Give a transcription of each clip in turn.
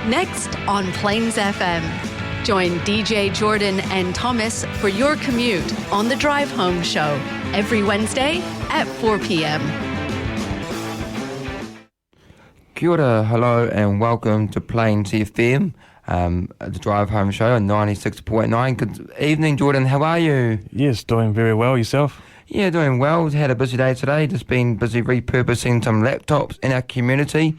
Next on Plains FM. Join DJ Jordan and Thomas for your commute on the Drive Home Show every Wednesday at 4 p.m. Kia ora, hello and welcome to Plains FM, the Drive Home Show on 96.9. Good evening, Jordan. How are you? Yes, doing very well. Yourself? Yeah, doing well. Had a busy day today. Just been busy repurposing some laptops in our community.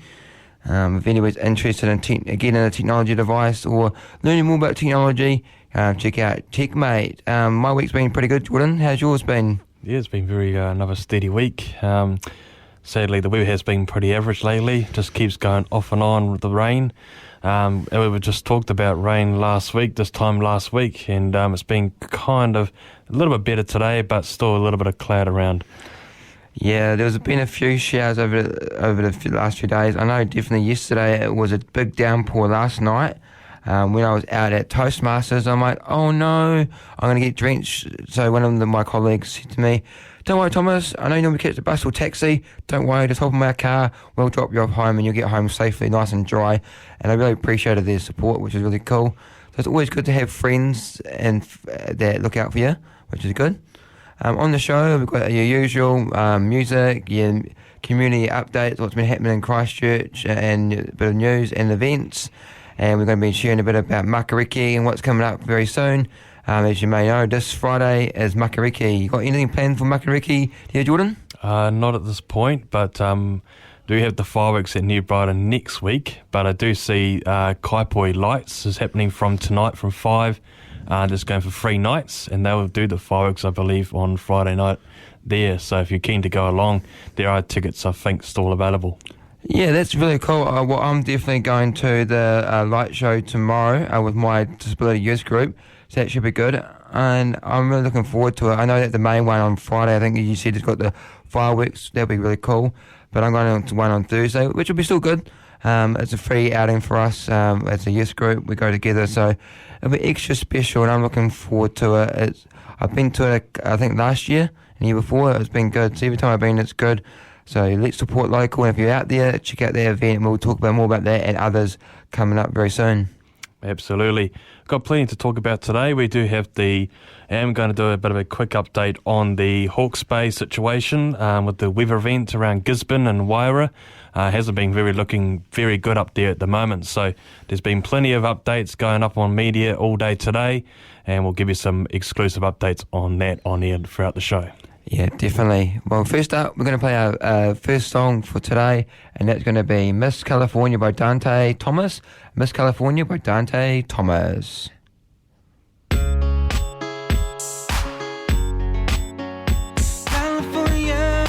If anyone's interested in getting a technology device or learning more about technology, check out Checkmate. My week's been pretty good, Jordan. How's yours been? Yeah, it's been very another steady week. Sadly, the weather has been pretty average lately. Just keeps going off and on with the rain. We just talked about rain this time last week, and it's been kind of a little bit better today, but still a little bit of cloud around. Yeah, there's been a few showers over the last few days. I know definitely yesterday it was a big downpour last night. When I was out at Toastmasters, I'm like, oh no, I'm going to get drenched. So one of my colleagues said to me, don't worry, Thomas, I know you normally catch the bus or taxi. Don't worry, just hop in my car. We'll drop you off home and you'll get home safely, nice and dry. And I really appreciated their support, which is really cool. So it's always good to have friends and that look out for you, which is good. On the show, we've got your usual music, your community updates, what's been happening in Christchurch, and a bit of news and events. And we're going to be sharing a bit about Makariki and what's coming up very soon. As you may know, this Friday is Makariki. You got anything planned for Makariki here, Jordan? Not at this point, but do have the fireworks at New Brighton next week. But I do see Kaipoi Lights is happening from tonight from 5. Just going for 3 nights, and they will do the fireworks, I believe, on Friday night there. So if you're keen to go along, there are tickets, I think, still available. Yeah, that's really cool. Well, I'm definitely going to the light show tomorrow with my disability youth group, so that should be good. And I'm really looking forward to it. I know that the main one on Friday, I think you said, it's got the fireworks. That'll be really cool. But I'm going to one on Thursday, which will be still good. It's a free outing for us as a youth group. We go together, so it'll be extra special, and I'm looking forward to it. I've been to it, I think, last year and the year before. It's been good. So every time I've been, it's good. So let's support local. And if you're out there, check out the event, and we'll talk more about that and others coming up very soon. Absolutely. Got plenty to talk about today. We do have I'm going to do a bit of a quick update on the Hawke's Bay situation with the weather event around Gisborne and Waira. Hasn't been looking very good up there at the moment. So there's been plenty of updates going up on media all day today, and we'll give you some exclusive updates on that on air throughout the show. Yeah, definitely. Well, first up, we're going to play our first song for today, and that's going to be Miss California by Dante Thomas. Miss California by Dante Thomas. California,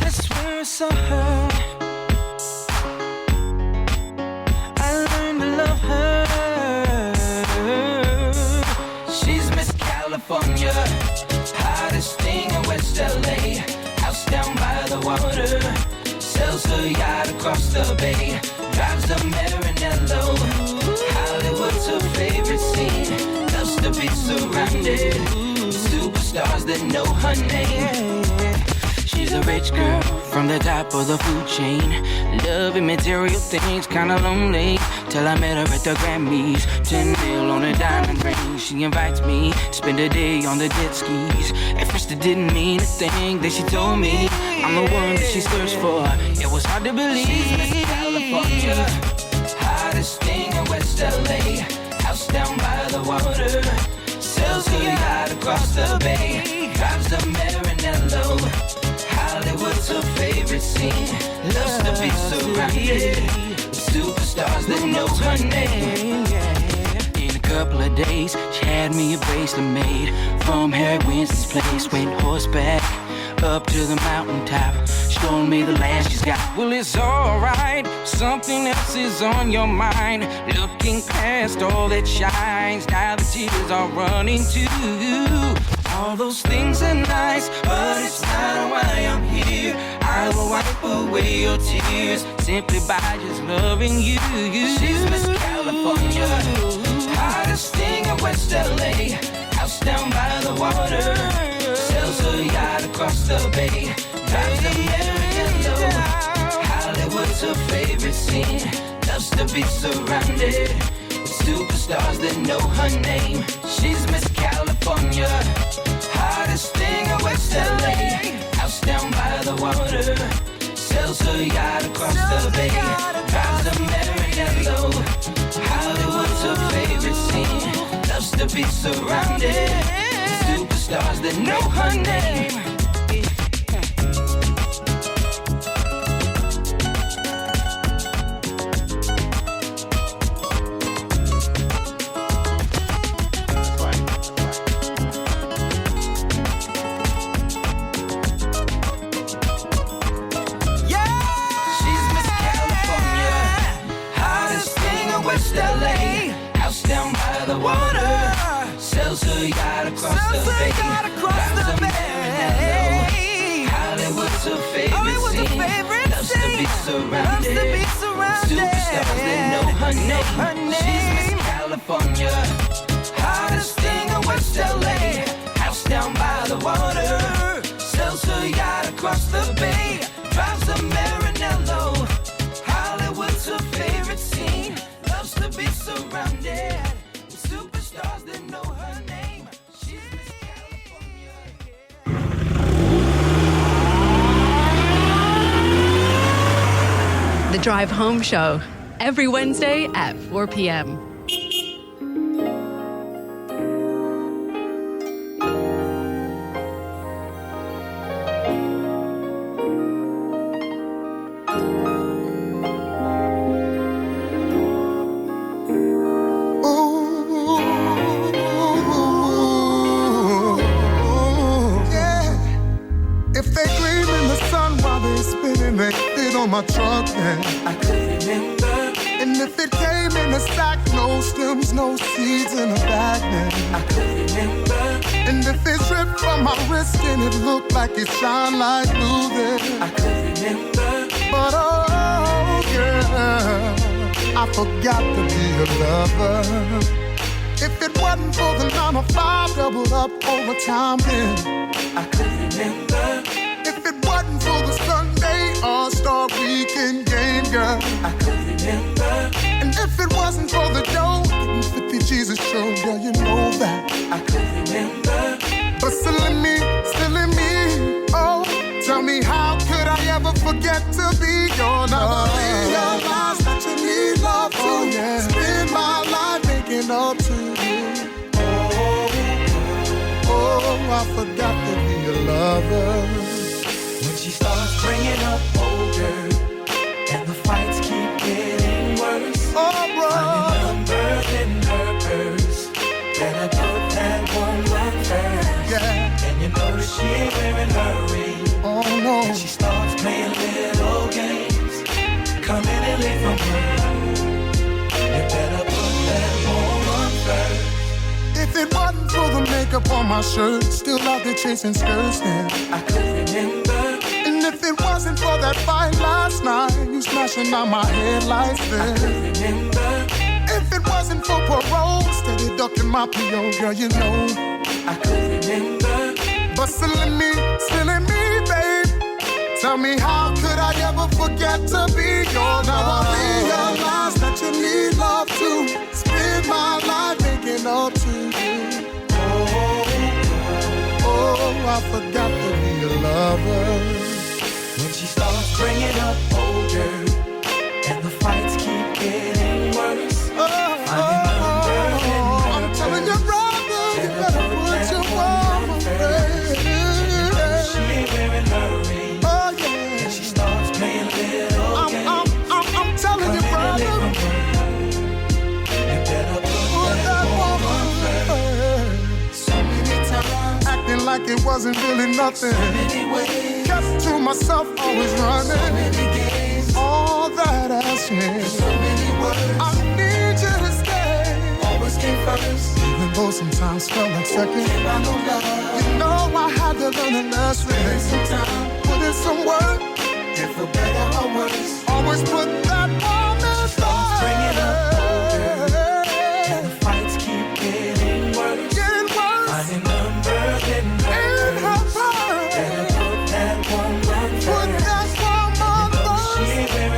that's where I saw her. I learned to love her. She's Miss California, hottest thing in West LA. House down by the water, sells her yacht across the bay, drives a Maranello. Hollywood's her favorite scene, loves to be surrounded with superstars that know her name. She's a rich girl from the top of the food chain, loving material things, kinda lonely, till I met her at the Grammys. 10 mil on a diamond ring, she invites me, spend a day on the jet skis. At first it didn't mean a thing, then she told me I'm the one that she searched for. It was hard to believe. She's Miss California, hottest thing in West LA. House down by the water, sells her yacht across the bay, drives a Maranello. Hollywood's her favorite scene, loves to be surrounded with superstars that know her name. In a couple of days, she had me a bracelet made from Harry Winston's place. Went horseback up to the mountaintop, showing me the land she's got. Well, it's alright, something else is on your mind. Looking past all that shines, now the tears are running too. All those things are nice, but it's not why I'm here. I will wipe away your tears simply by just loving you. She's Miss California, hottest thing in West LA. House down by the water, sells her yacht across the bay, drives a Maranello. Hollywood's her favorite scene. Loves to be surrounded with superstars that know her name. She's Miss California, hottest thing in West LA. House down by the water, sells her yacht across the bay, drives a Maranello. Hollywood's her favorite scene. Loves to be surrounded with superstars that know her name. Drive Home Show, every Wednesday at 4 p.m. My truck, and I could remember. And if it came in a sack, no stems, no seeds in a bag, then I could remember. And if it dripped from my wrist and it looked like it shined like blue, then I could remember. But oh yeah, I forgot to be a lover. If it wasn't for the 9 to 5 doubled up overtime, then I could remember. If it wasn't for the Sunday All-Star Weekend game, girl, I could remember. And if it wasn't for the dough, getting 50 Jesus show, girl, you know that I could remember. But still in me, oh, tell me how could I ever forget to be your love? I realize that you need love too. Oh, yeah. Spend my life making up to you. Oh, I forgot to be a lover. When she starts bringing up older and the fights keep getting worse, oh, bro, finding numbers in her purse. Better put that woman first. Yeah. And you know that she ain't wearing her ring. Oh no. And she starts playing little games, coming in late from her. You better put that woman first. If it wasn't for the makeup on my shirt, still out there chasing skirts, then I could remember. If it wasn't for that fight last night, you smashing out my headlights then I could remember. If it wasn't for parole, steady ducking my P.O., girl, you know I could remember. But still in me, babe. Tell me how could I ever forget to be your love? Now I realize that you need love too. Spend my life making up to you. Oh, I forgot to be a lover. When she starts bringing up older and the fights keep getting worse, I'm telling you, brother, you better put your woman first. She ain't wearing her ring. Oh yeah. And she starts playing little games. I'm telling you, brother, you better put that woman first. So many times, acting like it wasn't really nothing. so many ways. Kept to myself, always running. So many games, all that has changed. so many words. I need you to stay. Always came first, even though sometimes felt like second. came by no love. You know I had to learn a lesson. Spend some time, Put in some work, and for better or worse, always put that woman first. bring it up older, and the fights keep getting worse. Getting worse Finding numbers in in her her purse. purse. Better put that woman Put first. that woman She first. ain't wearing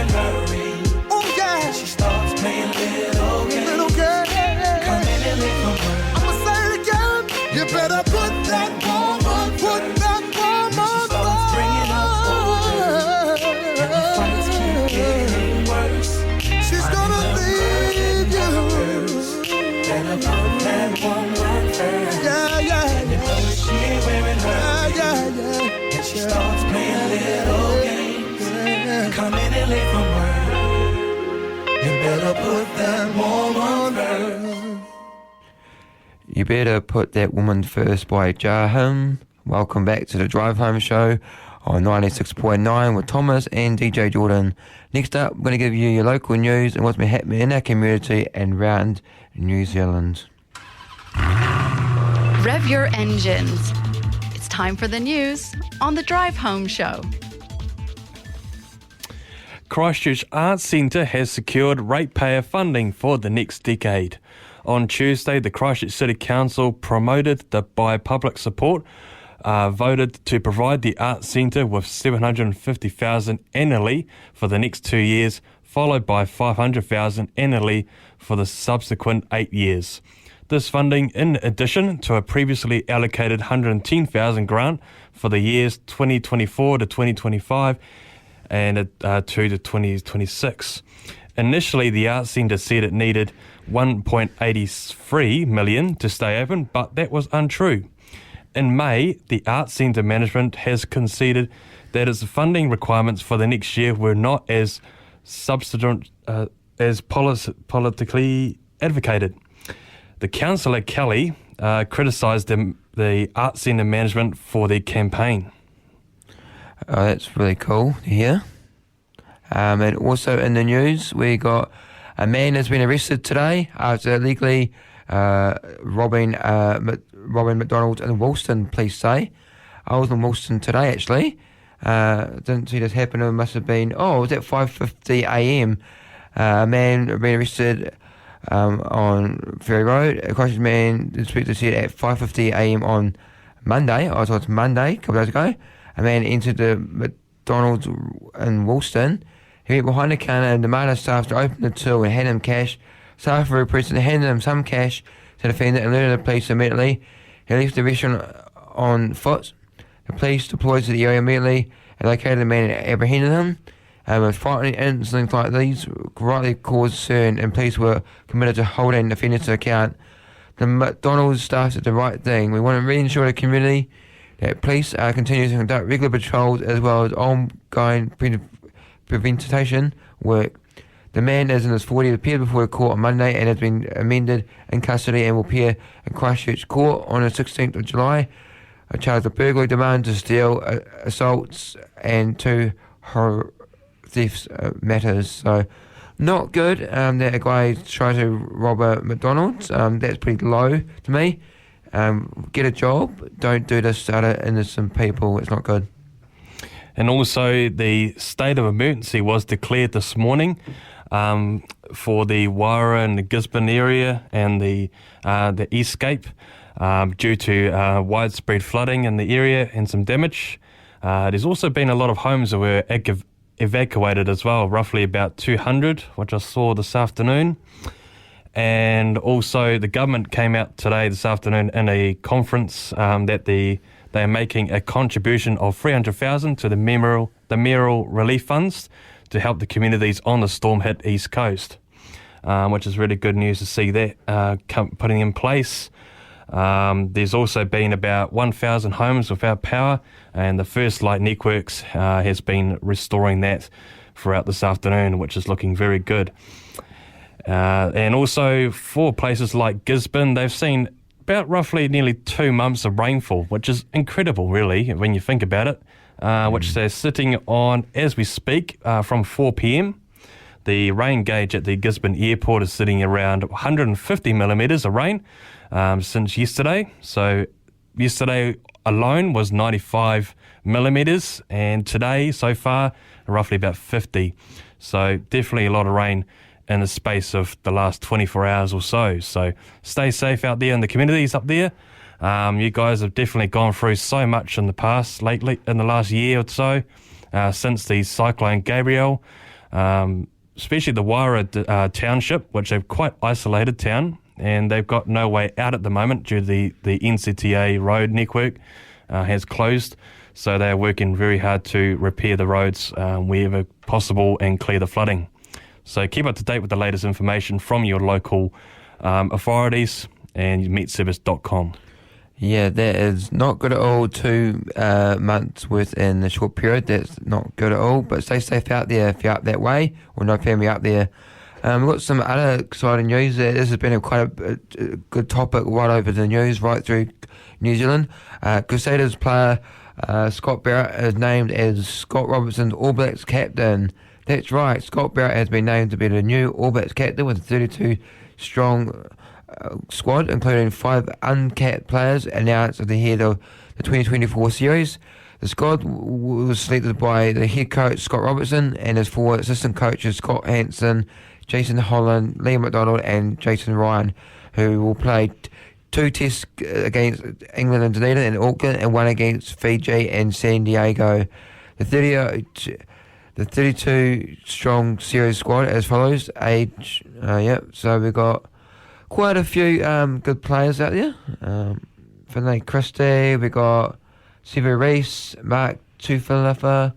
thoughts playing little games. Coming in late from work. You better put that woman first. You Better Put That Woman First by Jahim. Welcome back to the Drive Home Show on 96.9 with Thomas and DJ Jordan. Next up, we're going to give you your local news and what's been happening in our community and around New Zealand. Rev your engines. It's time for the news on the Drive Home Show. Christchurch Arts Centre has secured ratepayer funding for the next decade. On Tuesday, the Christchurch City Council promoted the by public support voted to provide the Arts Centre with $750,000 annually for the next 2 years, followed by $500,000 annually for the subsequent 8 years. This funding, in addition to a previously allocated $110,000 grant for the years 2024 to 2025 and 2 to 2026. Initially, the Arts Centre said it needed $1.83 million to stay open, but that was untrue. In May, the Arts Centre management has conceded that its funding requirements for the next year were not as substantive as politically advocated. The councillor Kelly criticised the Arts Centre management for their campaign. Oh, that's really cool to hear. And also in the news, we got a man has been arrested today after illegally robbing McDonald's in Woolston, police say. I was in Woolston today, actually. Didn't see this happen. It must have been, it was at 5:50 a.m. A man been arrested on Ferry Road. A Christchurch man, the inspector said at 5:50 a.m. on Monday, a couple days ago, a man entered the McDonald's in Woolston. He went behind the counter and demanded staff to open the till and hand him cash. Staff were repressed and handed him some cash to the defendant and alerted the police immediately. He left the restaurant on foot. The police deployed to the area immediately and located the man and apprehended him. Frightening incidents like these rightly caused concern, and police were committed to holding the offender to account. The McDonald's staff did the right thing. We want to reassure the community that police are continuing to conduct regular patrols as well as ongoing prevention work. The man is in his 40s, appeared before the court on Monday and has been amended in custody and will appear in Christchurch Court on the 16th of July. A charge of burglary, demand to steal, assaults and 2 thefts matters. So not good that a guy tried to rob a McDonald's. That's pretty low to me. Get a job. Don't do this to other innocent people. It's not good. And also, the state of emergency was declared this morning for the Waira and the Gisborne area and the East Cape due to widespread flooding in the area and some damage. There's also been a lot of homes that were evacuated as well, roughly about 200, which I saw this afternoon. And also, the government came out this afternoon in a conference that they are making a contribution of $300,000 to the mayoral relief funds to help the communities on the storm-hit East Coast, which is really good news to see that putting in place. There's also been about 1,000 homes without power, and the First Light Networks has been restoring that throughout this afternoon, which is looking very good. And also for places like Gisborne, they've seen about roughly nearly 2 months of rainfall, which is incredible, really, when you think about it, which they're sitting on, as we speak, from 4 p.m. The rain gauge at the Gisborne Airport is sitting around 150 millimetres of rain since yesterday. So yesterday alone was 95 millimetres, and today, so far, roughly about 50. So definitely a lot of rain in the space of the last 24 hours or so. So stay safe out there in the communities up there. You guys have definitely gone through so much in the past, lately, in the last year or so, since the Cyclone Gabrielle, especially the Waira township, which are quite isolated town, and they've got no way out at the moment due to the NCTA road network has closed. So they're working very hard to repair the roads wherever possible and clear the flooding. So keep up to date with the latest information from your local authorities and metservice.com. Yeah, that is not good at all. 2 months within a short period. That's not good at all. But stay safe out there if you're up that way, or no family up there. We've got some other exciting news. This has been quite a good topic right over the news, right through New Zealand. Crusaders player Scott Barrett is named as Scott Robertson's All Blacks captain. That's right, Scott Barrett has been named to be the new All Blacks captain with a 32-strong squad, including 5 uncapped players announced at the head of the 2024 series. The squad was selected by the head coach Scott Robertson and his 4 assistant coaches Scott Hansen, Jason Holland, Liam McDonald and Jason Ryan, who will play 2 tests against England and Dunedin and Auckland and 1 against Fiji and San Diego. The 32-strong series squad as follows. So we've got quite a few good players out there. Finlay Christie, we got Sevu Reece, Mark Tufalafa,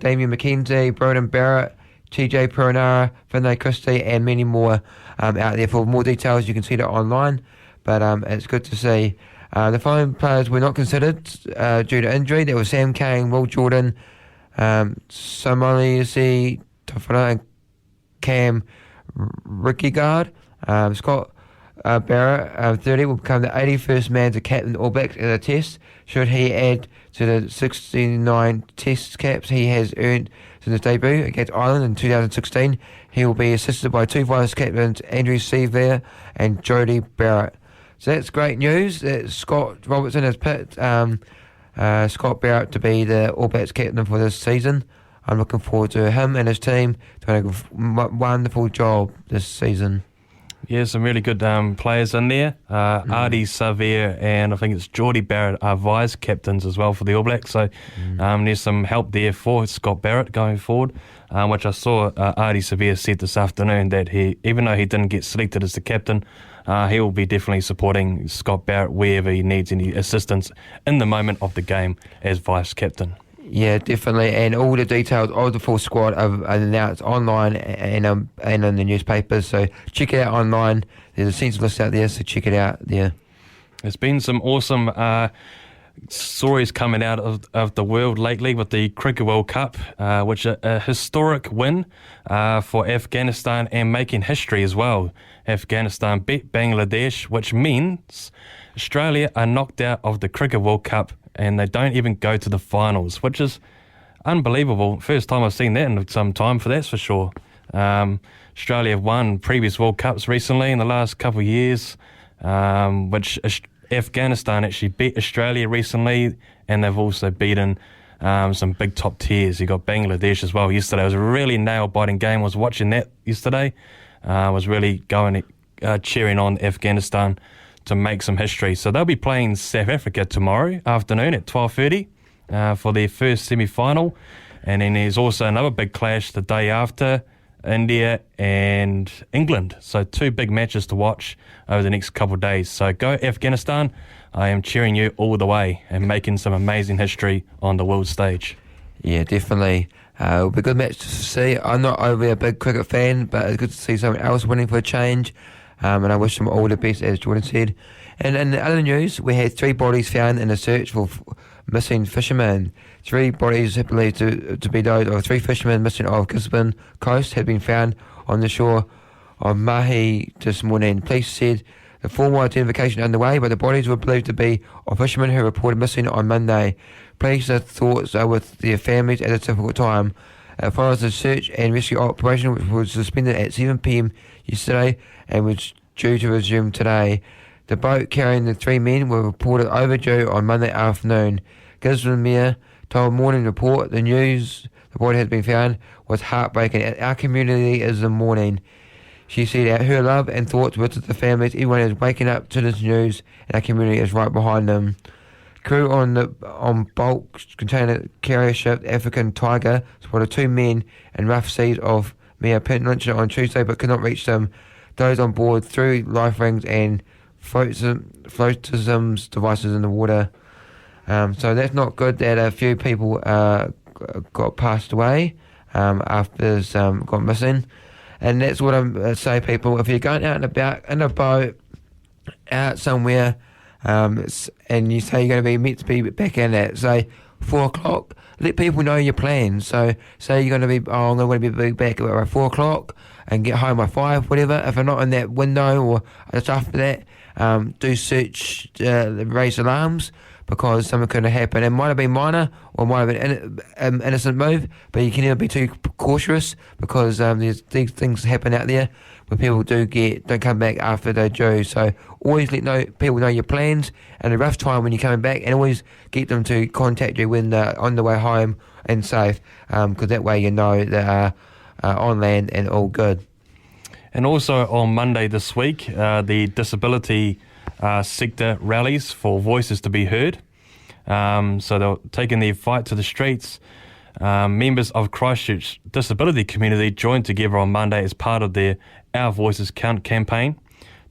Damien McKenzie, Broden Barrett, TJ Perenara, Finlay Christie, and many more out there. For more details, you can see that online. But it's good to see. The following players were not considered due to injury. There were Sam Cane, Will Jordan, Somali Tofana, and Cam Rickigard. Scott Barrett, 30, will become the 81st man to captain All Blacks in a test. Should he add to the 69 test caps he has earned since his debut against Ireland in 2016, he will be assisted by 2 vice captains, Andrew Sevier and Jody Barrett. So that's great news that Scott Robertson has picked Scott Barrett to be the All Blacks captain for this season. I'm looking forward to him and his team doing a wonderful job this season. Yeah, some really good players in there. Artie Sevier and I think it's Geordie Barrett are vice captains as well for the All Blacks. So there's some help there for Scott Barrett going forward, which I saw Artie Sevier said this afternoon that he, even though he didn't get selected as the captain, he will be definitely supporting Scott Barrett wherever he needs any assistance in the moment of the game as vice captain. Yeah, definitely, and all the details of the full squad are announced online and in the newspapers, so check it out online. There's a essential list out there, so check it out there. There's been some awesome stories coming out of the world lately with the Cricket World Cup, which is a historic win for Afghanistan and making history as well. Afghanistan beat Bangladesh, which means Australia are knocked out of the Cricket World Cup and they don't even go to the finals, which is unbelievable. First time I've seen that in some time, for that's for sure. Australia have won previous World Cups recently in the last couple of years, which Afghanistan actually beat Australia recently, and they've also beaten some big top tiers. You got Bangladesh as well yesterday. It was a really nail-biting game. I was watching that yesterday. I was really cheering on Afghanistan to make some history. So they'll be playing South Africa tomorrow afternoon at 12:30 for their first semi-final. And then there's also another big clash the day after, India and England. So 2 big matches to watch over the next couple of days. So go Afghanistan. I am cheering you all the way and making some amazing history on the world stage. Yeah, definitely. It'll be a good match to see. I'm not overly a big cricket fan, but it's good to see someone else winning for a change. And I wish them all the best, as Jordan said. And in the other news, we had 3 bodies found in a search for missing fishermen. 3 bodies believed to be those of 3 fishermen missing off Gisborne coast had been found on the shore of Mahi this morning. Police said the formal identification underway, but the bodies were believed to be of fishermen who reported missing on Monday. Police's thoughts are with their families at a difficult time. It follows the search and rescue operation, which was suspended at 7 p.m. yesterday and was due to resume today. The boat carrying the 3 men were reported overdue on Monday afternoon. Gisborne Mayor told Morning Report the news the body has been found was heartbreaking. Our community is in mourning. She said her love and thoughts with the families. Everyone is waking up to this news and our community is right behind them. Crew on bulk container carrier ship African Tiger spotted 2 men in rough seas of Mea Peninsula on Tuesday but could not reach them. Those on board threw life rings and floatism devices in the water. So that's not good that a few people got passed away after this got missing. And that's what I say, people. If you're going out and about in a boat, out somewhere, and you say you're going to be meant to be back in at, say, 4 o'clock, let people know your plans. So say you're going to be, I'm going to be back at 4 o'clock and get home by 5, whatever. If I'm not in that window or just after that, do search, raise alarms, because something could have happened. It might have been minor or might have been an innocent move, but you can never be too cautious, because there's these things happen out there where people don't come back after they're due. So always let people know your plans and a rough time when you're coming back, and always get them to contact you when they're on the way home and safe, because that way you know they're on land and all good. And also on Monday this week, the disability sector rallies for voices to be heard. So they're taking their fight to the streets. Members of Christchurch disability community joined together on Monday as part of their Our Voices Count campaign.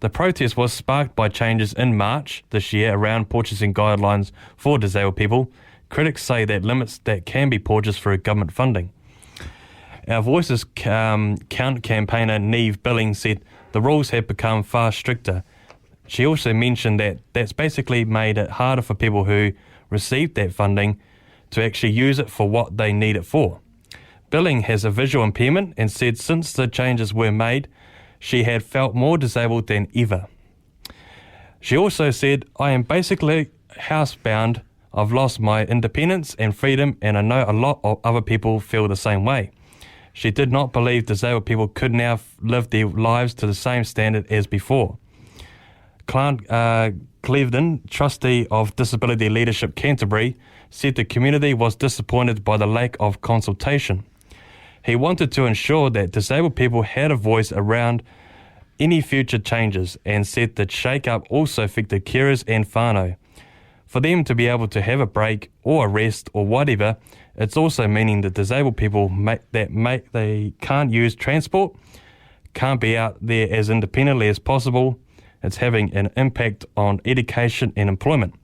The protest was sparked by changes in March this year around purchasing guidelines for disabled people. Critics say that limits that can be purchased through government funding. Our Voices Count campaigner Neve Billing said the rules have become far stricter. She also mentioned that that's basically made it harder for people who received that funding to actually use it for what they need it for. Billing has a visual impairment and said since the changes were made, she had felt more disabled than ever. She also said, I am basically housebound. I've lost my independence and freedom, and I know a lot of other people feel the same way. She did not believe disabled people could now live their lives to the same standard as before. Clevedon, trustee of Disability Leadership Canterbury, said the community was disappointed by the lack of consultation. He wanted to ensure that disabled people had a voice around any future changes, and said that shake-up also affected carers and whānau. For them to be able to have a break or a rest or whatever, it's also meaning that disabled people they can't use transport, can't be out there as independently as possible. It's having an impact on education and employment.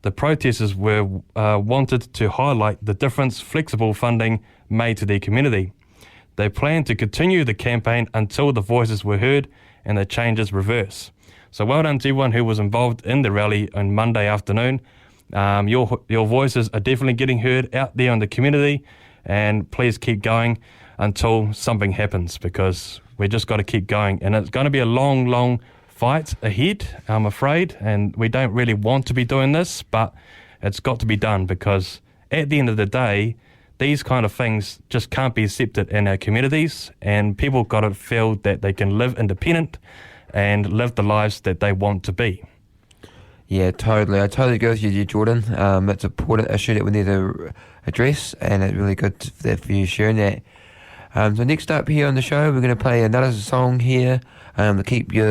The protesters wanted to highlight the difference flexible funding made to their community. They plan to continue the campaign until the voices were heard and the changes reverse. So well done to everyone who was involved in the rally on Monday afternoon. Your voices are definitely getting heard out there in the community, and please keep going until something happens, because we just got to keep going. And it's going to be a long, long fight ahead, I'm afraid, and we don't really want to be doing this, but it's got to be done, because at the end of the day, these kind of things just can't be accepted in our communities, and people got to feel that they can live independent and live the lives that they want to be. Yeah, totally. I totally agree with you, Jordan. It's an important issue that we need to address, and it's really good for you sharing that. So next up here on the show, we're going to play another song here to keep you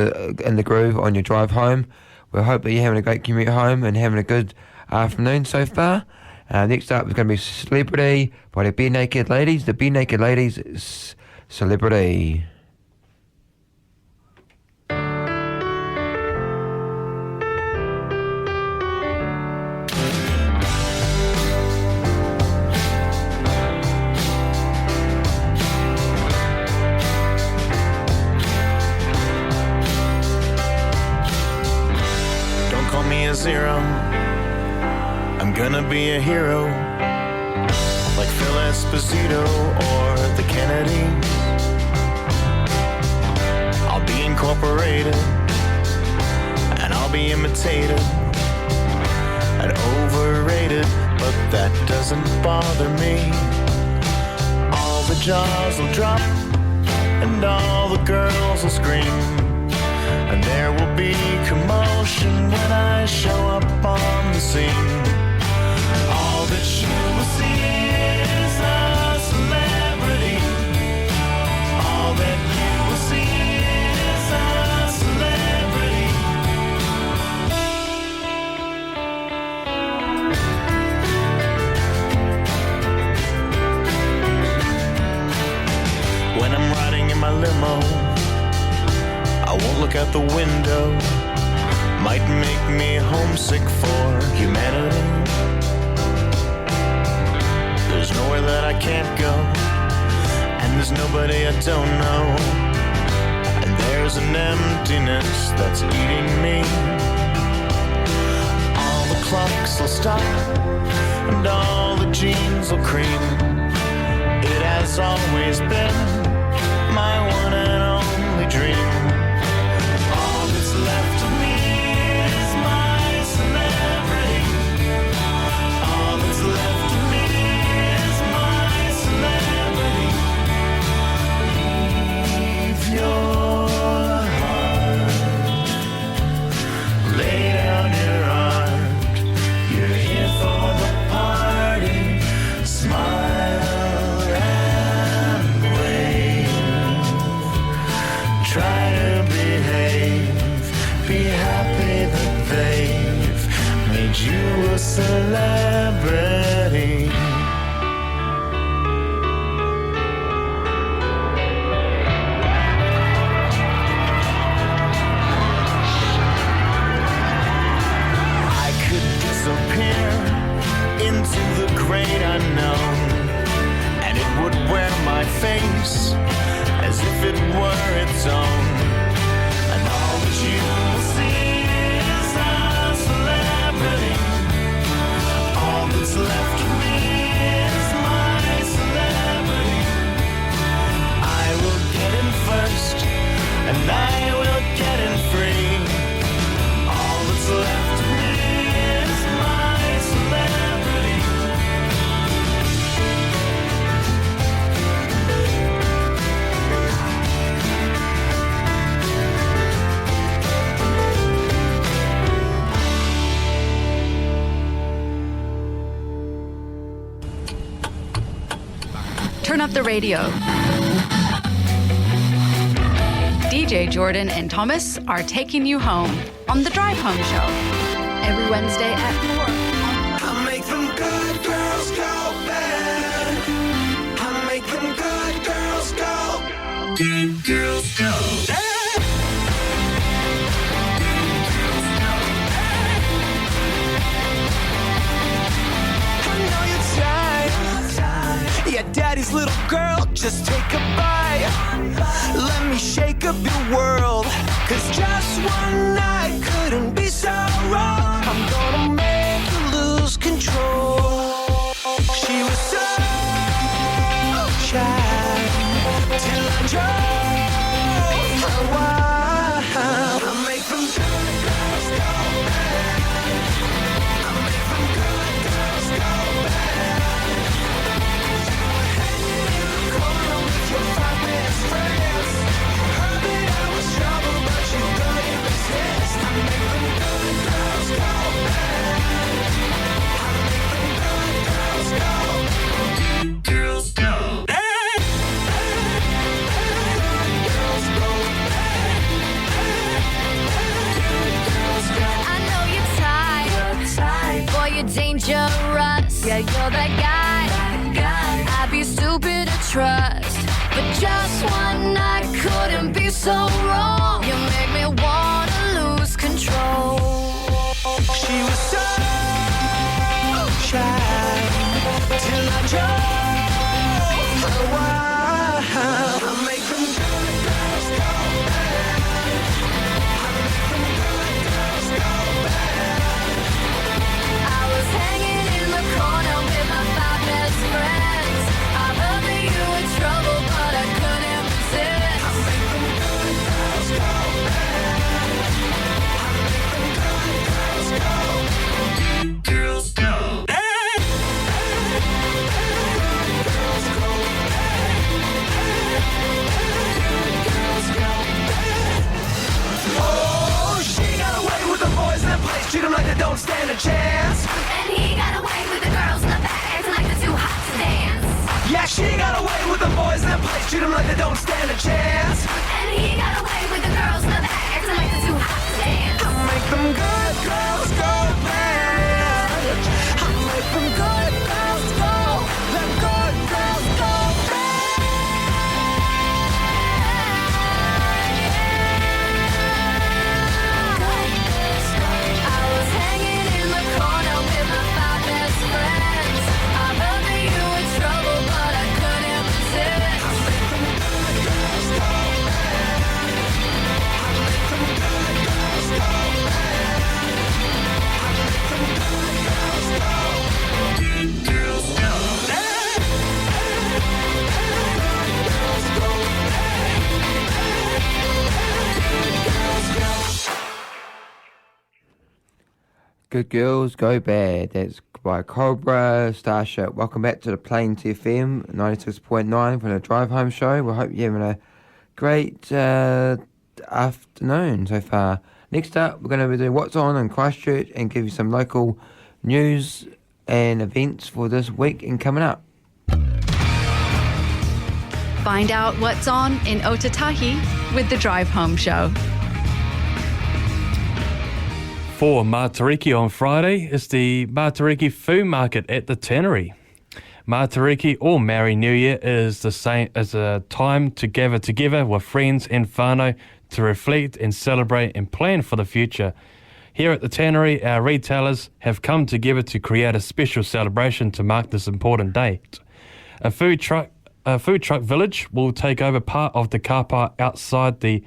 in the groove on your drive home. We hope that you're having a great commute home and having a good afternoon so far. Next up is going to be Celebrity by the Bare Naked Ladies. The Bare Naked Ladies, Celebrity. Zero. I'm gonna be a hero, like Phil Esposito or the Kennedys. I'll be incorporated, and I'll be imitated and overrated, but that doesn't bother me. All the jaws will drop, and all the girls will scream. And there will be commotion when I show up on the scene. All that you will see is a celebrity. All that you will see is a celebrity. When I'm riding in my limo, I won't look out the window. Might make me homesick for humanity. There's nowhere that I can't go, and there's nobody I don't know. And there's an emptiness that's eating me. clocks will stop and all the jeans will cream. It has always been my one and only dream. All that's left of me is my celebrity. All that's left of me is my celebrity. Leave your heart, lay down your art. You're here for the party. Smile and wave. Try to behave. Be happy that they've made you a celebrity. I could disappear into the great unknown, and it would wear my face as if it were its own. And all that you will see is a celebrity. All that's left of me is my celebrity. I will get in first, and I will get in free. All that's left of me is my celebrity. Turn up the radio. DJ Jordan and Thomas are taking you home on The Drive Home Show. Every Wednesday at 4. I make them good girls go bad. I make them good girls go. Good girls go. I know you're tired. Yeah, daddy's little girl, just take a bite. Let me shake up your world. Cause just one night couldn't be so wrong. I'm gonna make you lose control. She was so shy till I drove her wild. I make them good girls go bad. I make them good girls go bad. You were hanging in the corner with your 5 best friends. You heard that I was trouble, but you couldn't resist. I make them good girls go bad. I make them good girls go. Good girls go. I know you're tired. Boy, you're dangerous. Yeah, you're that guy. I'd be stupid to trust. But just one night couldn't be so wrong. You make me wanna lose control. She was so shy till I drove her wild. I make them good girls go bad. I make them good girls go bad. I was hanging in the corner with my 5 best friends. I heard that you were trouble, but I couldn't resist. I make them good girls go bad. I make them good girls go. Good girls go. Girls go bad. Good girls go bad. Oh, she got away with the boys in that place. Treat them like they don't stand a chance. And he got away with the girls in the back, acting like they're too hot to dance. Yeah, she got away with the boys in that place. Treat them like they don't stand a chance. And he got away with the girls in the back, acting like they're too hot to dance. I make them good girls go bad. I make them good girls go. The good girls go bad. I was hanging in the corner with my 5 best friends. I heard that you were trouble, but I couldn't resist. I make them good girls go bad. I make them good girls go bad. Good Girls Go Bad. That's by Cobra Starship. Welcome back to the Plains FM 96.9 from the Drive Home Show. We hope you're having a great afternoon so far. Next up, we're going to be doing What's On in Christchurch and give you some local news and events for this week and coming up. Find out what's on in Otatahi with the Drive Home Show. For Matariki on Friday is the Matariki Food Market at the Tannery. Matariki or Maori New Year is the same as a time to gather together with friends and whānau to reflect and celebrate and plan for the future. Here at the Tannery, our retailers have come together to create a special celebration to mark this important date. A food truck village will take over part of the car park outside the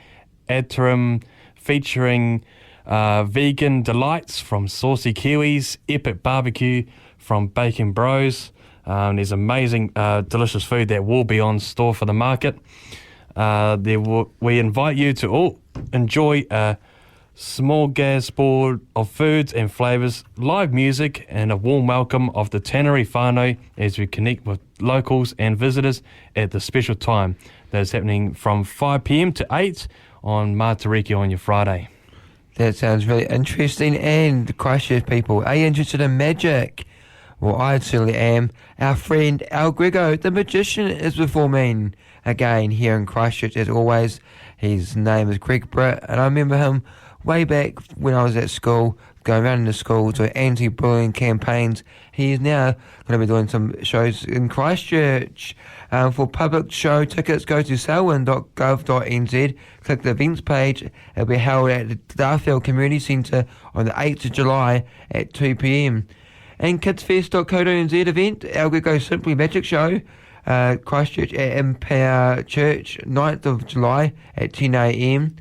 Atrium, featuring vegan delights from Saucy Kiwis, epic barbecue from Bacon Bros. There's amazing, delicious food that will be on store for the market. We invite you to all enjoy a smorgasbord of foods and flavours, live music, and a warm welcome of the Tannery whānau as we connect with locals and visitors at the special time that is happening from 5 p.m. to 8 on Matariki on your Friday. That sounds really interesting. And Christchurch people, are you interested in magic? Well, I certainly am. Our friend Al Grego, the magician, is performing again here in Christchurch as always. His name is Greg Britt, and I remember him way back when I was at school, going around in the school to anti-bullying campaigns. He is now going to be doing some shows in Christchurch. For public show tickets, go to selwyn.gov.nz, click the events page. It'll be held at the Darfield Community Centre on the 8th of July at 2 p.m. And kidsfest.co.nz event, Al Grego's Simply Magic Show, Christchurch at Empower Church, 9th of July at 10 a.m.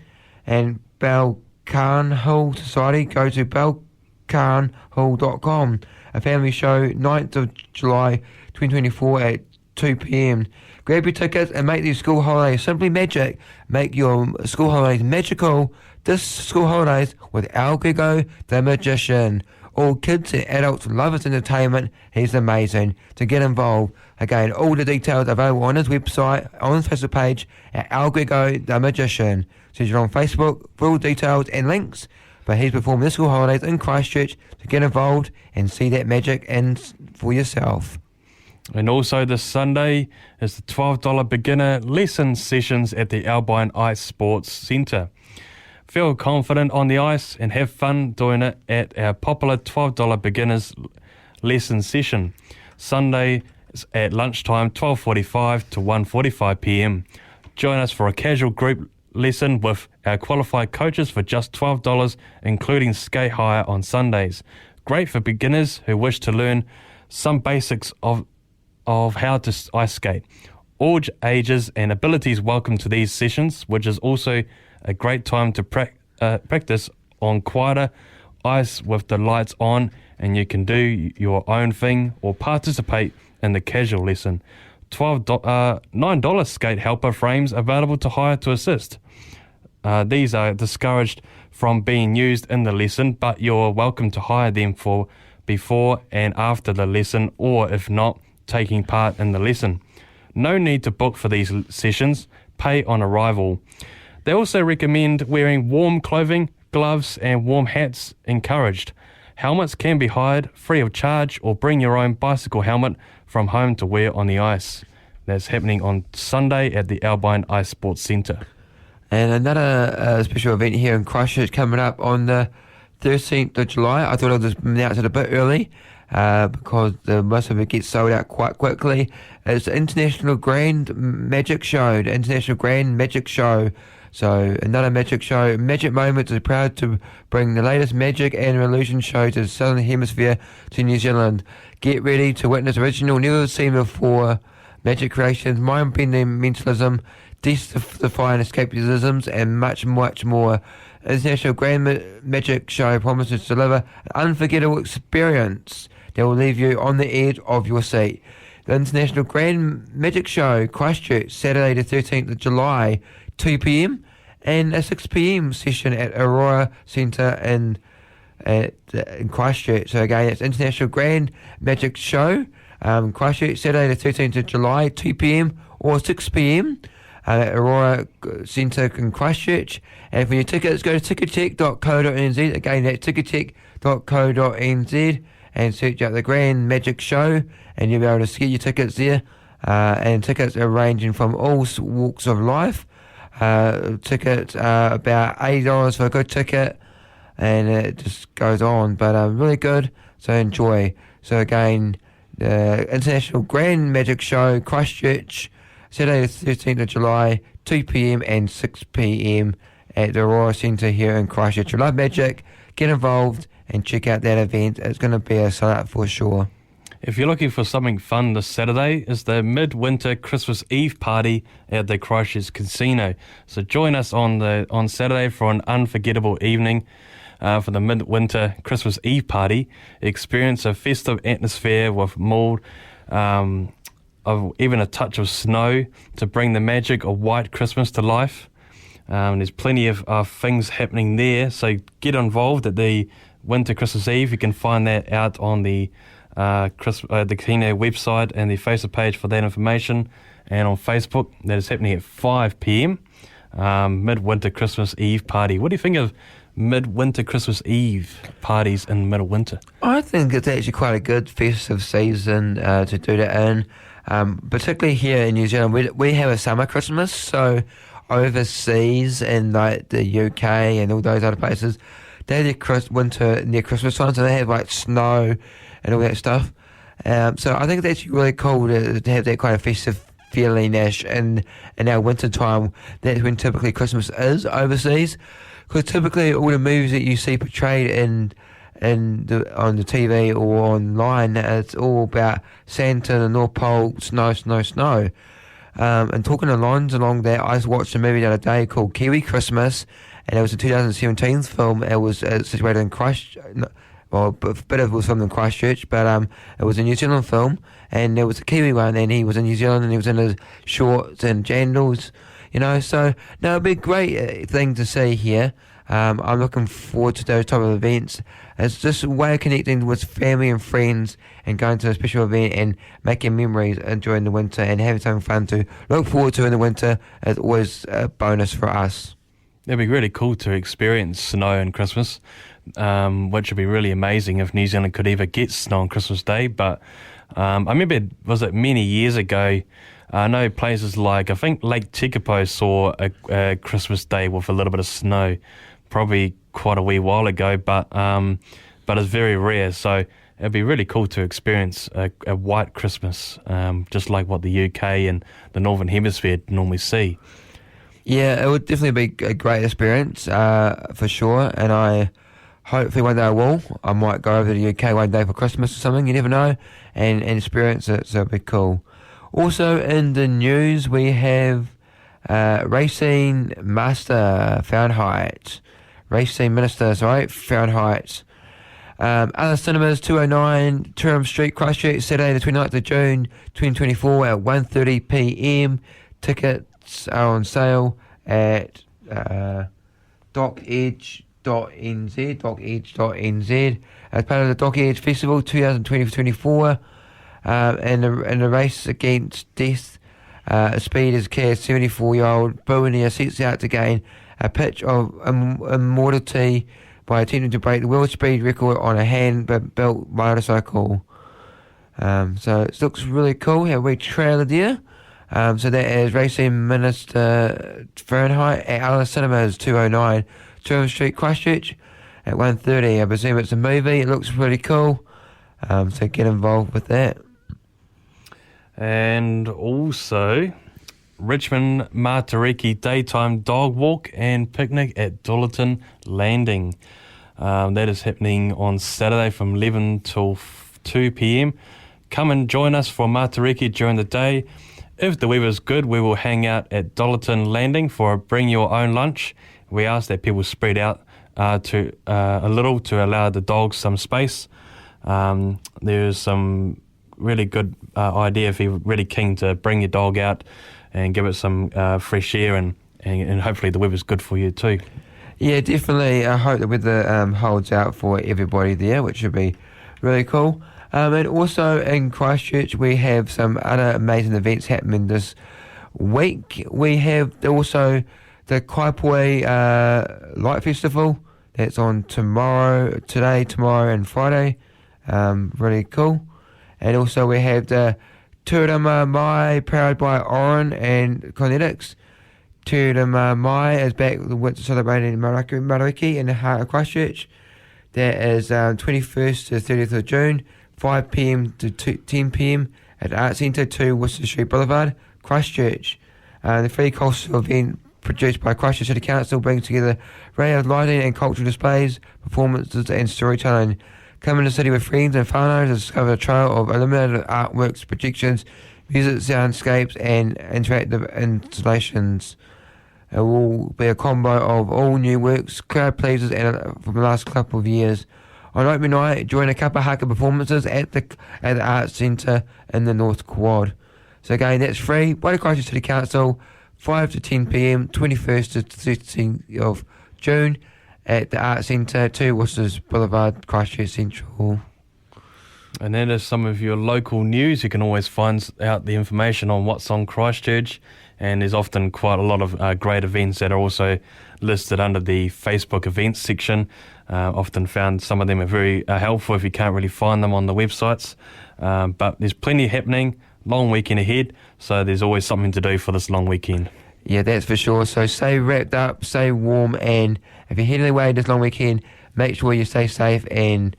And Balcarnhill Society, go to balcarnhill.com. A family show, 9th of July 2024 at 2 p.m. Grab your tickets and make these school holidays simply magic. Make your school holidays magical this school holidays with Al Grego, the magician. All kids and adults love his entertainment. He's amazing. To get involved, again, all the details available on his website, on his Facebook page at Al Grego, the magician. Search it on Facebook for all details and links. But he's performing this school holidays in Christchurch to get involved and see that magic and for yourself. And also this Sunday is the $12 beginner lesson sessions at the Albine Ice Sports Centre. Feel confident on the ice and have fun doing it at our popular $12 beginners lesson session. Sunday is at lunchtime, 12:45 to 1:45 p.m. Join us for a casual group lesson with our qualified coaches for just $12, including skate hire on Sundays. Great for beginners who wish to learn some basics of how to ice skate. All ages and abilities welcome to these sessions, which is also a great time to practice on quieter ice with the lights on, and you can do your own thing or participate in the casual lesson. $9 skate helper frames available to hire to assist. These are discouraged from being used in the lesson, but you're welcome to hire them for before and after the lesson, or if not, taking part in the lesson. No need to book for these sessions, pay on arrival. They also recommend wearing warm clothing, gloves and warm hats encouraged. Helmets can be hired free of charge, or bring your own bicycle helmet from home to wear on the ice. That's happening on Sunday at the Albine Ice Sports Centre. And another special event here in Christchurch coming up on the 13th of July. I thought I would announce it a bit early because most of it gets sold out quite quickly. It's the International Grand Magic Show. The International Grand Magic Show. So another magic show. Magic Moments is proud to bring the latest magic and illusion show to the Southern Hemisphere to New Zealand. Get ready to witness original, never seen before magic creations, mind-bending mentalism, death-defying escapisms, and much, much more. International Grand Magic Show promises to deliver an unforgettable experience that will leave you on the edge of your seat. The International Grand Magic Show, Christchurch, Saturday the 13th of July, 2 p.m, and a 6 p.m session at Aurora Centre in in Christchurch. So again, it's International Grand Magic Show, Christchurch, Saturday the 13th of July, 2 p.m. or 6 p.m. At Aurora Centre in Christchurch. And for your tickets, go to ticketek.co.nz. Again, that's ticketek.co.nz and search out the Grand Magic Show, and you'll be able to get your tickets there. And tickets are ranging from all walks of life. Tickets are about $80 for a good ticket, and it just goes on. But really good, so enjoy. So again, the International Grand Magic Show, Christchurch, Saturday the 13th of July, 2 p.m. and 6 p.m. at the Aurora Centre here in Christchurch. You love magic, get involved and check out that event. It's going to be a sellout for sure. If you're looking for something fun this Saturday, is the Midwinter Christmas Eve party at the Christchurch Casino. So join us on Saturday for an unforgettable evening for the Midwinter Christmas Eve party. Experience a festive atmosphere with mould, of even a touch of snow to bring the magic of white Christmas to life. There's plenty of things happening there, so get involved at the Winter Christmas Eve. You can find that out on the casino website and the Facebook page for that information, and on Facebook. That is happening at 5 p.m. Midwinter Christmas Eve party. What do you think of Midwinter Christmas Eve parties in middle winter? I think it's actually quite a good festive season to do that in. Particularly here in New Zealand, we have a summer Christmas, so overseas in like the UK and all those other places, they have their winter near Christmas time, so they have like snow and all that stuff. So I think it's actually really cool to have that kind of festive feeling-ish in our winter time. That's when typically Christmas is overseas, because typically all the movies that you see portrayed on the TV or online, it's all about Santa, the North Pole, snow. And talking along that, I watched a movie the other day called Kiwi Christmas, and it was a 2017 film. It was situated in Christchurch. Well, a bit of it was filmed in Christchurch, but it was a New Zealand film, and there was a Kiwi one, and he was in New Zealand, and he was in his shorts and jandals, so no, it'd be a great thing to see here. I'm looking forward to those type of events. It's just a way of connecting with family and friends and going to a special event and making memories during the winter and having something fun to look forward to in the winter is always a bonus for us. It'd be really cool to experience snow in Christmas, which would be really amazing if New Zealand could ever get snow on Christmas Day. But I remember, was it many years ago, I know places like, I think Lake Tekapo saw a Christmas Day with a little bit of snow, probably quite a wee while ago, but it's very rare. So it'd be really cool to experience a white Christmas, just like what the UK and the Northern Hemisphere normally see. Yeah, it would definitely be a great experience, for sure, and I hopefully one day I might go over to the UK one day for Christmas or something, you never know, and experience it, so it'd be cool. Also in the news we have Racing Minister Fahrenheit. Alice Cinemas, 209 Durham Street, Christchurch, Saturday the 29th of June 2024 at 1:30 p.m. Tickets are on sale at dockedge.nz as part of the Dock Edge Festival 2024, and the race against death. Speed is Care 74-year-old Billionaire sets out to gain a pitch of immortality by attempting to break the world speed record on a hand-built motorcycle. So it looks really cool. Have a wee trailer there. So that is Racing Minister Fahrenheit at Alice Cinemas, 209 Durham Street, Christchurch at 1:30. I presume it's a movie. It looks pretty cool. So get involved with that. And also Richmond Matariki Daytime Dog Walk and Picnic at Dullerton Landing. That is happening on Saturday from 11 till 2 p.m. Come and join us for Matariki during the day. If the weather is good, we will hang out at Dullerton Landing for a bring your own lunch. We ask that people spread out to a little to allow the dogs some space. There's some really good idea if you're really keen to bring your dog out and give it some fresh air, and hopefully the weather's good for you too. Yeah, definitely. I hope the weather holds out for everybody there, which would be really cool. And also in Christchurch, we have some other amazing events happening this week. We have also the Kaipoi Light Festival. That's on today, tomorrow and Friday. Really cool. And also we have the Tuarama Mai, powered by Oren and Kinetics. Tuarama Mai is back with celebrating Mariki in the heart of Christchurch. That is 21st to 30th of June, 5 p.m. to 10 p.m. at the Arts Centre, 2 Worcester Street Boulevard, Christchurch. The free cultural event produced by Christchurch City Council brings together array of lighting and cultural displays, performances and storytelling. Come in the city with friends and whānau to discover a trail of illuminated artworks, projections, music, soundscapes and interactive installations. It will be a combo of all new works, crowd pleasers and from the last couple of years. On opening night, join a couple of haka performances at the Arts Centre in the North Quad. So again, that's free by the Christchurch City Council, 5 to 10 p.m, 21st to 13th of June at the Arts Centre, 2 Worcester Boulevard, Christchurch Central. And that is some of your local news. You can always find out the information on what's on Christchurch, and there's often quite a lot of great events that are also listed under the Facebook events section. Often found some of them are very helpful if you can't really find them on the websites. But there's plenty happening, long weekend ahead, so there's always something to do for this long weekend. Yeah, that's for sure. So stay wrapped up, stay warm, and if you're heading away this long weekend, make sure you stay safe and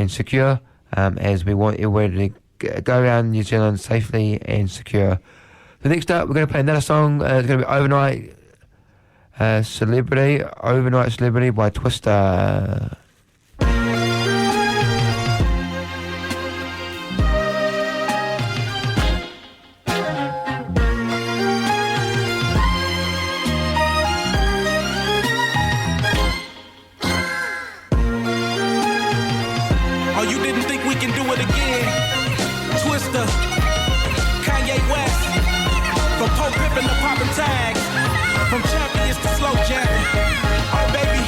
secure, as we want everybody to go around New Zealand safely and secure. So next up, we're going to play another song. It's going to be Overnight Celebrity by Twister. From champions to slow jamming. Oh baby,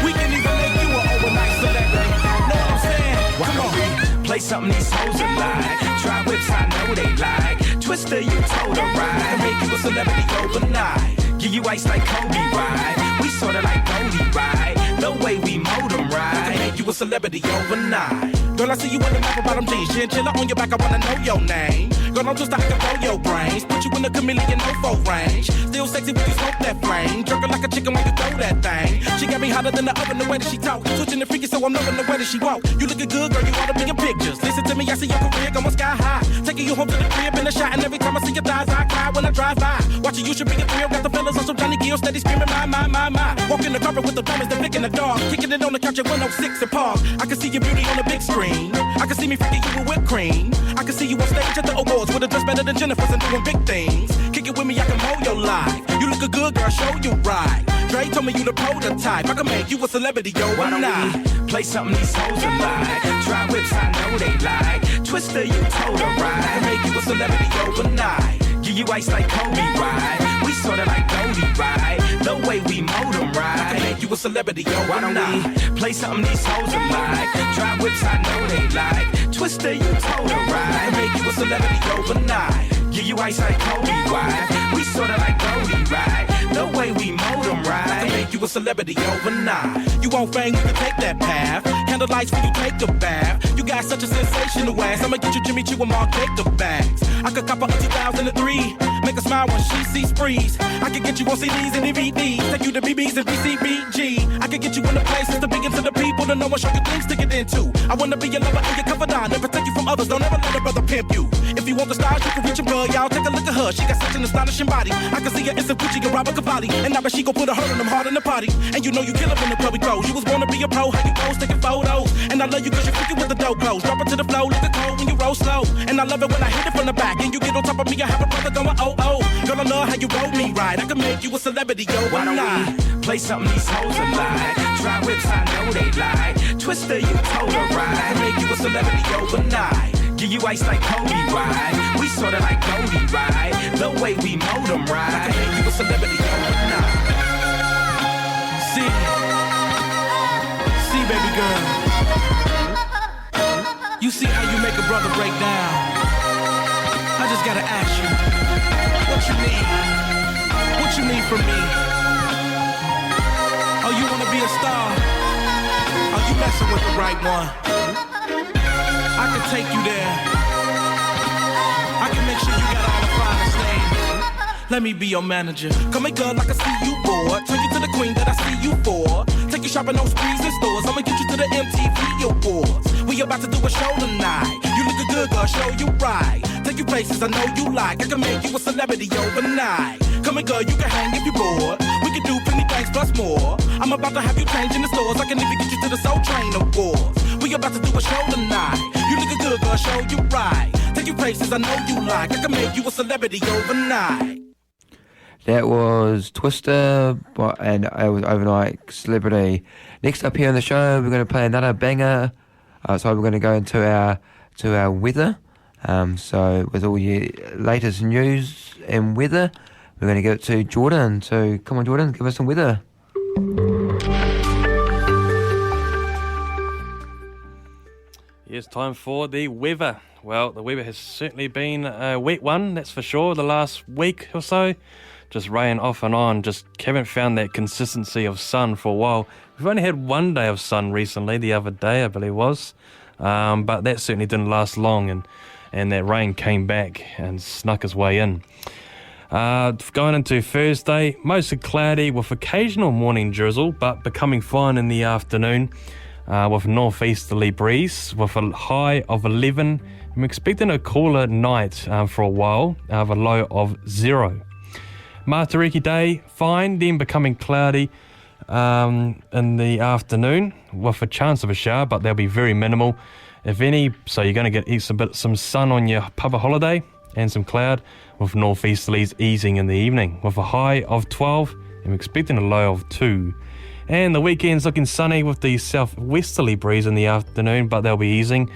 we can even make you an overnight celebrity. Know what I'm saying? Why don't we play something these hoes are like? Try whips, I know they like. Twister, you told her right. Make you a celebrity overnight. Give you ice like Kobe, right? We sorta like Goldie, right? The way we mold them, right? Make you a celebrity overnight. Girl, I see you in the map bottom jeans. Chinchilla on your back, I wanna know your name. Girl, I'm just out to blow your brains. Put you in the chameleon no-fo range. Still sexy when you smoke that flame. Jerking like a chicken when you throw that thing. She got me hotter than the oven, the way that she talk. Switching the freaky, so I'm loving the way that she walk. You looking good, girl, you ought to be in pictures. Listen to me, I see your career going sky high. Taking you home to the crib in the shot, and every time I see your thighs, I cry when I drive by. Watching you should be a thrill. Got the fellas on some Johnny Gill, steady screaming, my. Walking the carpet with the diamonds, they're licking the dog. Kicking it on the couch at 106 and Park. I can see your beauty on the big screen. I can see me freaking you with whipped cream. I can see you on stage at the awards with a dress better than Jennifer's and doing big things. Kick it with me, I can mold your life. You look a good girl, show you right. Dre told me you the prototype. I can make you a celebrity, yo. Why don't we play something these hoes are like? Try whips, I know they like. Twister, you told her right. Make you a celebrity overnight. Give you ice like Kobe, right? We sorta like Goldie, right? The way we mold them, right? I can make you a celebrity, yo. Why don't we play something these hoes are like? Try whips, I know they like. Twister, you told her right. Make you a celebrity overnight. Give you ice like Kobe, right? We sorta like Goldie, right? The way we mold them, right? I can make you a celebrity overnight. You want fame, you can take that path. Candlelights when you take a bath. You got such a sensational ass. I'ma get you Jimmy Choo and Mark Jacob bags. I could cop her a 2003. Make her smile when she sees Breeze. I could get you on CDs and DVDs. Take you to BBs and BCBG. I could get you in the places to be into the people to know and show you things to get into. I wanna be your lover and your confidant and protect you from others. Don't ever let a brother pimp you. If you want the stars, you can reach him, girl. Y'all take a look at her. She got such an astonishing body. I can see her in some Gucci and Robert Cavalli. And now she gon' put a hurt on them hard in the party. And you know you kill her when the club we go. You was born to be a pro, how you pose, taking photos. And I love you cause you freaking with the dope clothes. Drop it to the flow, look at cold when you roll slow. And I love it when I hit it from the back. And you get on top of me, I have a brother going oh. Girl, I love how you roll me right. I can make you a celebrity, yo. Why don't we play something these hoes are like? Try whips, I know they like. Twister, you told her right. I can make you a celebrity overnight. Give you ice like Kobe, right? We sorta like Goldie, right? The way we mold them, right? I can make you a celebrity overnight. See, brother break down, I just gotta ask you, what you need? What you need from me? Oh, you wanna be a star? Oh, you messing with the right one. I can take you there. I can make sure you got all the finest things. Let me be your manager. Come here, girl, I can see you bored. Turn you to the queen that I see you for. Take you shopping on sprees and stores. I'ma get you to the MTV Awards. We about to do a show tonight. You looking good, girl, show you right. Take you places I know you like. I can make you a celebrity overnight. Come here, girl, you can hang if you're bored. We can do plenty things plus more. I'm about to have you change in the stores. I can even get you to the Soul Train Awards. We about to do a show tonight. You looking good, girl, show you right. Take you places I know you like. I can make you a celebrity overnight. That was Twister, and it was Overnight Celebrity. Next up here on the show, we're going to play another banger. So we're going to go into our weather. So with all your latest news and weather, we're going to give it to Jordan. So come on, Jordan, give us some weather. Yes, time for the weather. Well, the weather has certainly been a wet one, that's for sure, the last week or so. Just rain off and on, just haven't found that consistency of sun for a while. We've only had one day of sun recently, the other day I believe it was, but that certainly didn't last long, and that rain came back and snuck its way in. Going into Thursday, mostly cloudy with occasional morning drizzle, but becoming fine in the afternoon with northeasterly breeze with a high of 11. I'm expecting a cooler night for a while, with a low of 0. Matariki Day, fine, then becoming cloudy in the afternoon with a chance of a shower, but they'll be very minimal, if any. So you're going to get some sun on your papa holiday and some cloud with northeasterlies easing in the evening with a high of 12 and we're expecting a low of 2. And the weekend's looking sunny with the southwesterly breeze in the afternoon, but they'll be easing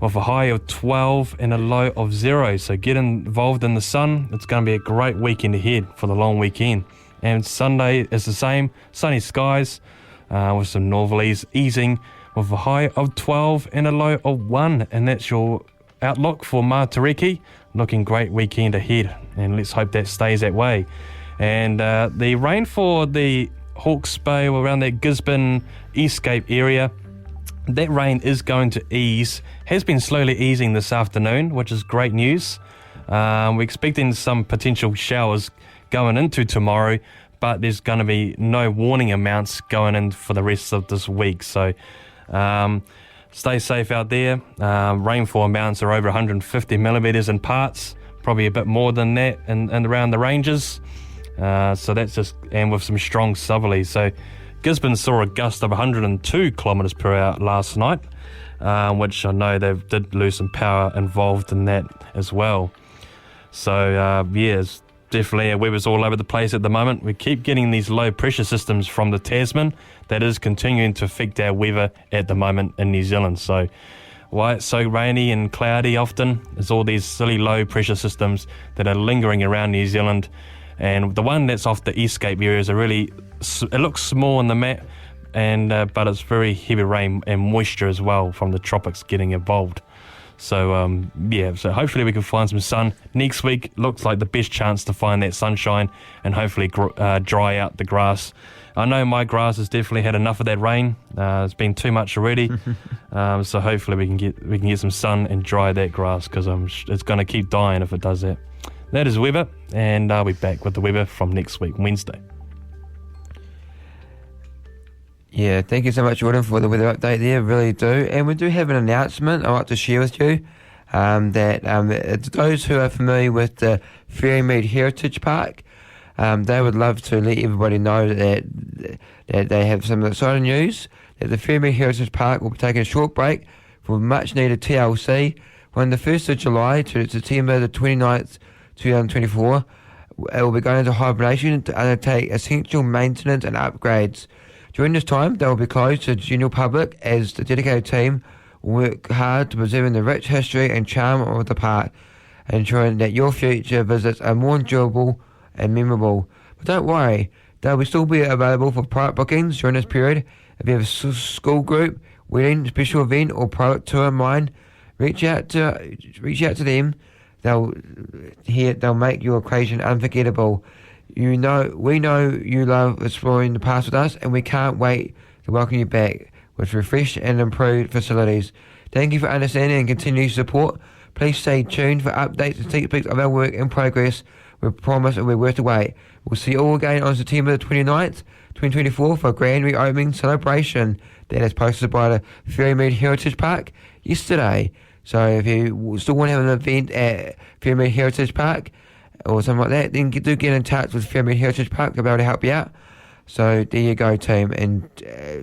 with a high of 12 and a low of 0. So get involved in the sun. It's going to be a great weekend ahead for the long weekend. And Sunday is the same, sunny skies with some northerlies easing with a high of 12 and a low of 1. And that's your outlook for Matariki. Looking great weekend ahead, and let's hope that stays that way. And the rain for the Hawke's Bay around that Gisborne Eastcape area, that rain is going to ease, has been slowly easing this afternoon, which is great news. We're expecting some potential showers going into tomorrow, but there's going to be no warning amounts going in for the rest of this week. So stay safe out there. Rainfall amounts are over 150 millimetres in parts, probably a bit more than that and around the ranges. So that's just, and with some strong southerlies. So Gisborne saw a gust of 102 kilometres per hour last night, which I know they did lose some power involved in that as well. So it's definitely weather's all over the place at the moment. We keep getting these low pressure systems from the Tasman that is continuing to affect our weather at the moment in New Zealand. So why it's so rainy and cloudy often is all these silly low pressure systems that are lingering around New Zealand. And the one that's off the Eastcape areas are really, it looks small on the map, and but it's very heavy rain and moisture as well from the tropics getting involved. So so hopefully we can find some sun next week. Looks like the best chance to find that sunshine and hopefully dry out the grass. I know my grass has definitely had enough of that rain. It's been too much already. So hopefully we can get some sun and dry that grass, because it's going to keep dying if it does that. That is weather, and I'll be back with the weather from next week, Wednesday. Yeah, thank you so much, Jordan, for the weather update there, really do. And we do have an announcement I'd like to share with you, that those who are familiar with the Ferrymead Heritage Park, they would love to let everybody know that they have some exciting news, that the Ferrymead Heritage Park will be taking a short break for much needed TLC from the 1st of July to September the 29th, 2024. It will be going into hibernation to undertake essential maintenance and upgrades. During this time, they will be closed to the general public as the dedicated team will work hard to preserve the rich history and charm of the park, ensuring that your future visits are more enjoyable and memorable. But don't worry, they will still be available for private bookings during this period. If you have a school group, wedding, special event or private tour in mind, reach out to them. They'll make your occasion unforgettable. We know you love exploring the past with us, and we can't wait to welcome you back with refreshed and improved facilities. Thank you for understanding and continued support. Please stay tuned for updates and sneak peeks of our work in progress. We promise it will be worth the wait. We'll see you all again on September the 29th, 2024 for a grand reopening celebration that is posted by the Ferrymead Heritage Park yesterday. So if you still want to have an event at Ferrymead Heritage Park or something like that, then do get in touch with Ferrymead Heritage Park. They'll be able to help you out. So there you go, team. And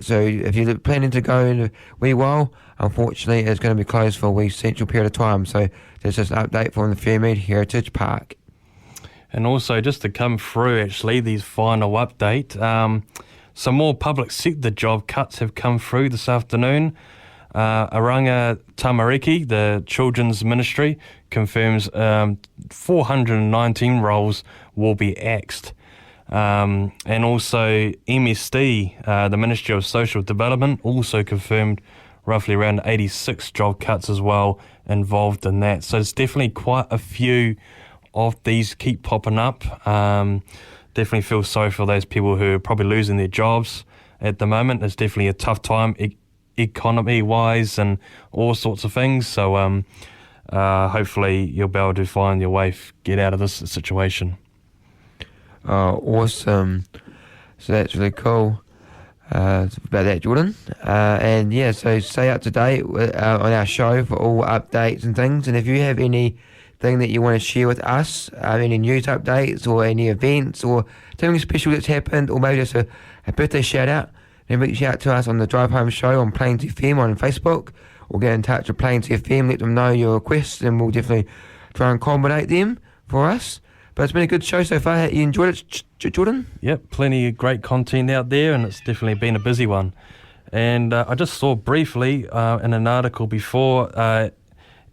so if you're planning to go in a wee while, unfortunately it's going to be closed for a wee essential period of time. So there's just an update from the Ferrymead Heritage Park. And also, just to come through, actually, these final update, some more public sector job cuts have come through this afternoon. Aranga Tamariki, the Children's Ministry, confirms 419 roles will be axed. And also MSD, the Ministry of Social Development, also confirmed roughly around 86 job cuts as well involved in that. So it's definitely quite a few of these keep popping up. Definitely feel sorry for those people who are probably losing their jobs at the moment. It's definitely a tough time economy-wise and all sorts of things. So hopefully you'll be able to find your way, get out of this situation. Awesome. So that's really cool about that, Jordan. And yeah, so stay up to date on our show for all updates and things. And if you have anything that you want to share with us, any news updates or any events or something special that's happened, or maybe just a birthday shout out, then reach out to us on the Drive Home Show on Plains FM on Facebook, or get in touch with Plains FM, let them know your requests, and we'll definitely try and accommodate them for us. But it's been a good show so far. You enjoyed it, Jordan? Yep, plenty of great content out there, and it's definitely been a busy one. And I just saw briefly in an article before,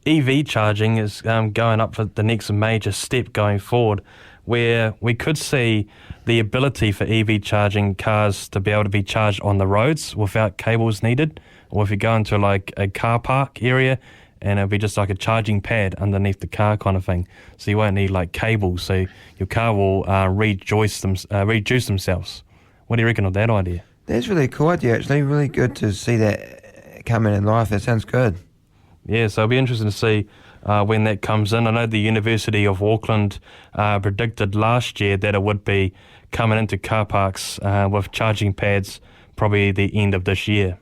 EV charging is going up for the next major step going forward, where we could see the ability for EV charging cars to be able to be charged on the roads without cables needed, or if you go into like a car park area and it'll be just like a charging pad underneath the car kind of thing. So you won't need like cables, so your car will reduce themselves. What do you reckon of that idea? That's a really cool idea, actually. Really good to see that coming in life. That sounds good. Yeah, so it'll be interesting to see when that comes in. I know the University of Auckland predicted last year that it would be coming into car parks with charging pads probably the end of this year.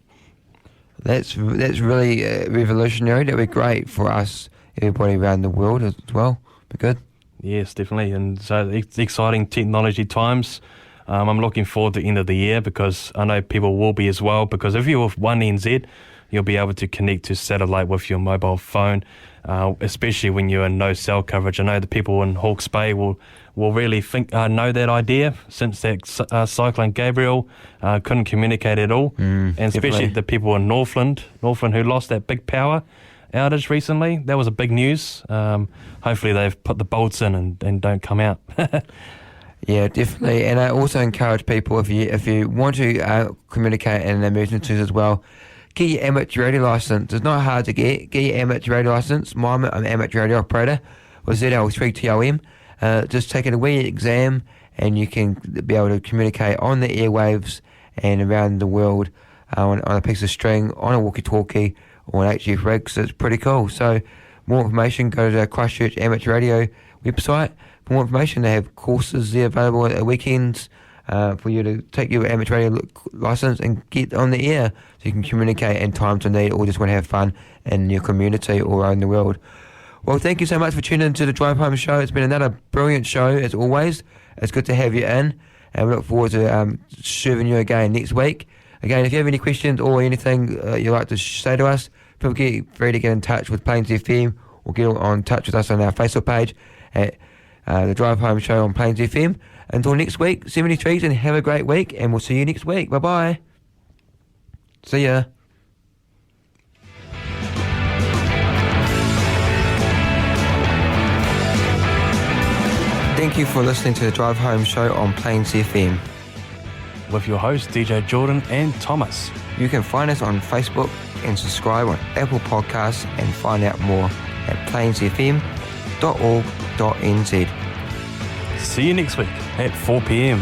That's really revolutionary. That'd be great for us, everybody around the world as well. Be good. Yes, definitely. And so it's exciting technology times. I'm looking forward to the end of the year because I know people will be as well, because if you're with One NZ, you'll be able to connect to satellite with your mobile phone, especially when you're in no cell coverage. I know the people in Hawke's Bay will really know that idea, since that Cyclone Gabriel couldn't communicate at all. And especially definitely. the people in Northland who lost that big power outage recently. That was a big news. Hopefully they've put the bolts in and don't come out. Yeah, definitely. And I also encourage people, if you want to communicate in emergencies as well, get your amateur radio licence. It's not hard to get. Get your amateur radio licence. I'm an amateur radio operator with ZL3TOM. Just take a wee exam and you can be able to communicate on the airwaves and around the world on a piece of string, on a walkie-talkie or an HF rig. So it's pretty cool. So more information, go to the Christchurch Amateur Radio website. For more information, they have courses there available at weekends for you to take your amateur radio licence and get on the air so you can communicate in times of need or just want to have fun in your community or around the world. Well, thank you so much for tuning into the Drive Home Show. It's been another brilliant show as always. It's good to have you in, and we look forward to serving you again next week. Again, if you have any questions or anything you'd like to say to us, feel free to get in touch with Plains FM or get on touch with us on our Facebook page at the Drive Home Show on Plains FM. Until next week, 73s, and have a great week, and we'll see you next week. Bye-bye. See ya. Thank you for listening to the Drive Home Show on Plains FM. with your hosts DJ Jordan and Thomas. You can find us on Facebook and subscribe on Apple Podcasts and find out more at plainsfm.org.nz. See you next week at 4 p.m.